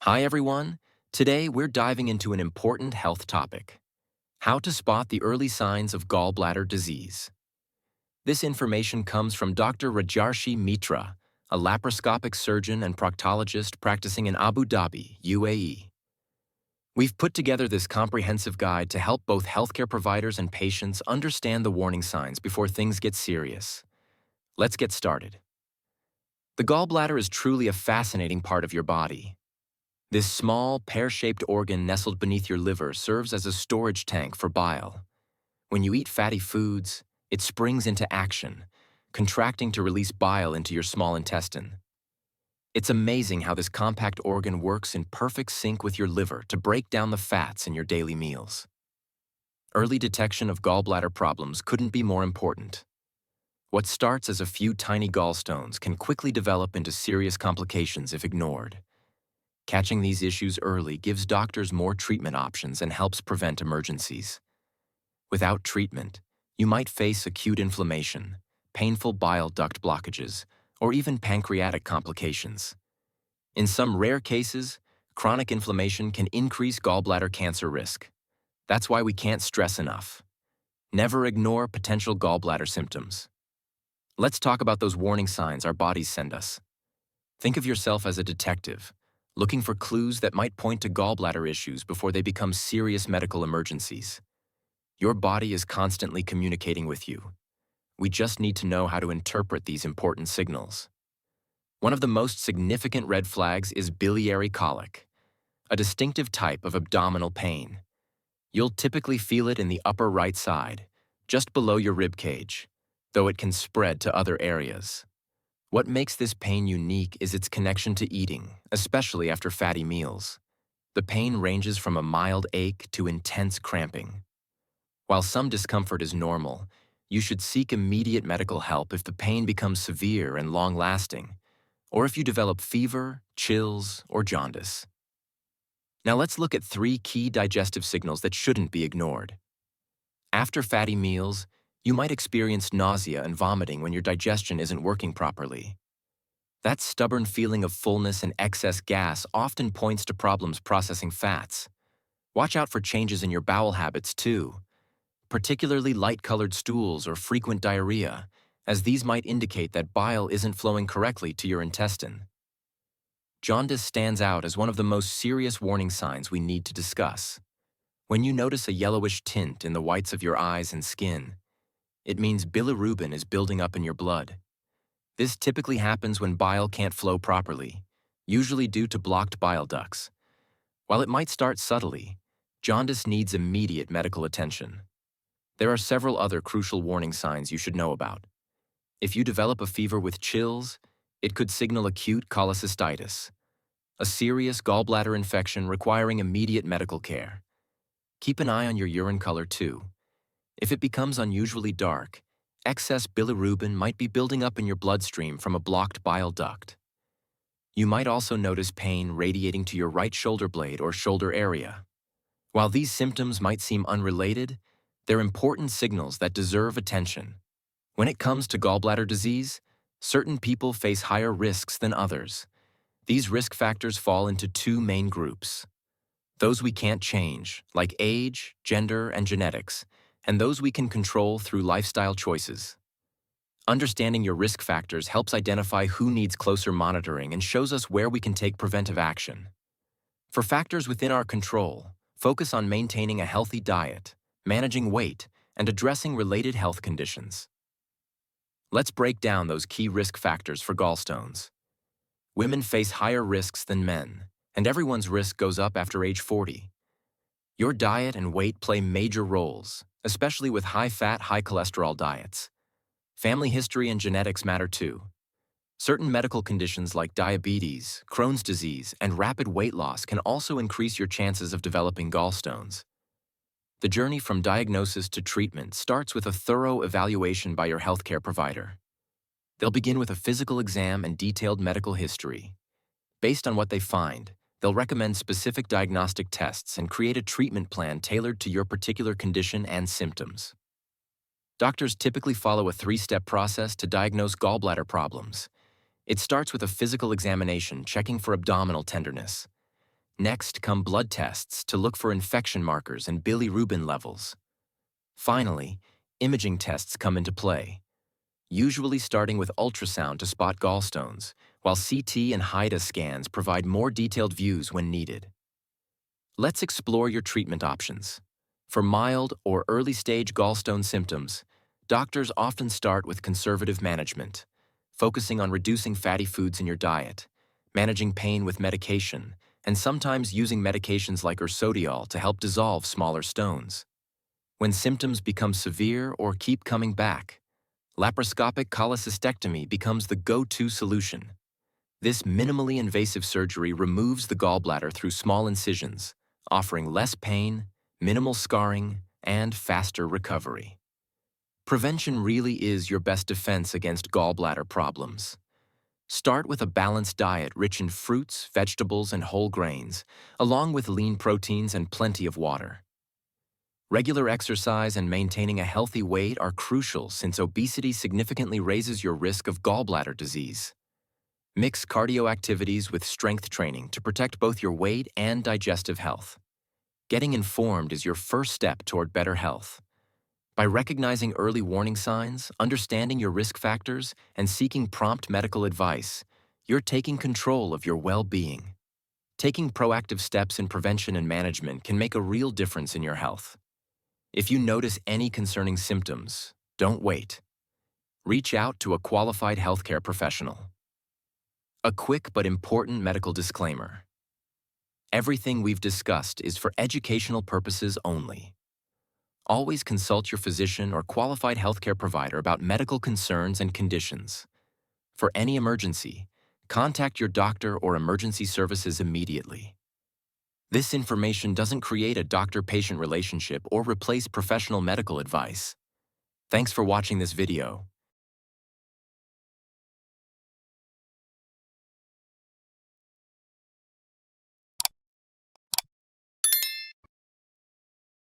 Hi everyone. Today we're diving into an important health topic: how to spot the early signs of gallbladder disease. This information comes from Dr. Rajarshi Mitra, a laparoscopic surgeon and proctologist practicing in Abu Dhabi, UAE. We've put together this comprehensive guide to help both healthcare providers and patients understand the warning signs before things get serious. Let's get started. The gallbladder is truly a fascinating part of your body. This small, pear-shaped organ nestled beneath your liver serves as a storage tank for bile. When you eat fatty foods, it springs into action, contracting to release bile into your small intestine. It's amazing how this compact organ works in perfect sync with your liver to break down the fats in your daily meals. Early detection of gallbladder problems couldn't be more important. What starts as a few tiny gallstones can quickly develop into serious complications if ignored. Catching these issues early gives doctors more treatment options and helps prevent emergencies. Without treatment, you might face acute inflammation, painful bile duct blockages, or even pancreatic complications. In some rare cases, chronic inflammation can increase gallbladder cancer risk. That's why we can't stress enough: never ignore potential gallbladder symptoms. Let's talk about those warning signs our bodies send us. Think of yourself as a detective, looking for clues that might point to gallbladder issues before they become serious medical emergencies. Your body is constantly communicating with you. We just need to know how to interpret these important signals. One of the most significant red flags is biliary colic, a distinctive type of abdominal pain. You'll typically feel it in the upper right side, just below your rib cage, though it can spread to other areas. What makes this pain unique is its connection to eating, especially after fatty meals. The pain ranges from a mild ache to intense cramping. While some discomfort is normal, you should seek immediate medical help if the pain becomes severe and long-lasting, or if you develop fever, chills, or jaundice. Now let's look at 3 key digestive signals that shouldn't be ignored. After fatty meals, you might experience nausea and vomiting when your digestion isn't working properly. That stubborn feeling of fullness and excess gas often points to problems processing fats. Watch out for changes in your bowel habits too, particularly light-colored stools or frequent diarrhea, as these might indicate that bile isn't flowing correctly to your intestine. Jaundice stands out as one of the most serious warning signs we need to discuss. When you notice a yellowish tint in the whites of your eyes and skin, it means bilirubin is building up in your blood. This typically happens when bile can't flow properly, usually due to blocked bile ducts. While it might start subtly, jaundice needs immediate medical attention. There are several other crucial warning signs you should know about. If you develop a fever with chills, it could signal acute cholecystitis, a serious gallbladder infection requiring immediate medical care. Keep an eye on your urine color too. If it becomes unusually dark, excess bilirubin might be building up in your bloodstream from a blocked bile duct. You might also notice pain radiating to your right shoulder blade or shoulder area. While these symptoms might seem unrelated, they're important signals that deserve attention. When it comes to gallbladder disease, certain people face higher risks than others. These risk factors fall into 2 main groups: those we can't change, like age, gender, and genetics, and those we can control through lifestyle choices. Understanding your risk factors helps identify who needs closer monitoring and shows us where we can take preventive action. For factors within our control, focus on maintaining a healthy diet, managing weight, and addressing related health conditions. Let's break down those key risk factors for gallstones. Women face higher risks than men, and everyone's risk goes up after age 40. Your diet and weight play major roles, especially with high-fat, high-cholesterol diets. Family history and genetics matter too. Certain medical conditions like diabetes, Crohn's disease, and rapid weight loss can also increase your chances of developing gallstones. The journey from diagnosis to treatment starts with a thorough evaluation by your healthcare provider. They'll begin with a physical exam and detailed medical history. Based on what they find, they'll recommend specific diagnostic tests and create a treatment plan tailored to your particular condition and symptoms. Doctors typically follow a 3-step process to diagnose gallbladder problems. It starts with a physical examination checking for abdominal tenderness. Next come blood tests to look for infection markers and bilirubin levels. Finally, imaging tests come into play, usually starting with ultrasound to spot gallstones, while CT and HIDA scans provide more detailed views when needed. Let's explore your treatment options. For mild or early-stage gallstone symptoms, doctors often start with conservative management, focusing on reducing fatty foods in your diet, managing pain with medication, and sometimes using medications like ursodiol to help dissolve smaller stones. When symptoms become severe or keep coming back, laparoscopic cholecystectomy becomes the go-to solution. This minimally invasive surgery removes the gallbladder through small incisions, offering less pain, minimal scarring, and faster recovery. Prevention really is your best defense against gallbladder problems. Start with a balanced diet rich in fruits, vegetables, and whole grains, along with lean proteins and plenty of water. Regular exercise and maintaining a healthy weight are crucial since obesity significantly raises your risk of gallbladder disease. Mix cardio activities with strength training to protect both your weight and digestive health. Getting informed is your first step toward better health. By recognizing early warning signs, understanding your risk factors, and seeking prompt medical advice, you're taking control of your well-being. Taking proactive steps in prevention and management can make a real difference in your health. If you notice any concerning symptoms, don't wait. Reach out to a qualified healthcare professional. A quick but important medical disclaimer. Everything we've discussed is for educational purposes only. Always consult your physician or qualified healthcare provider about medical concerns and conditions. For any emergency, contact your doctor or emergency services immediately. This information doesn't create a doctor-patient relationship or replace professional medical advice. Thanks for watching this video.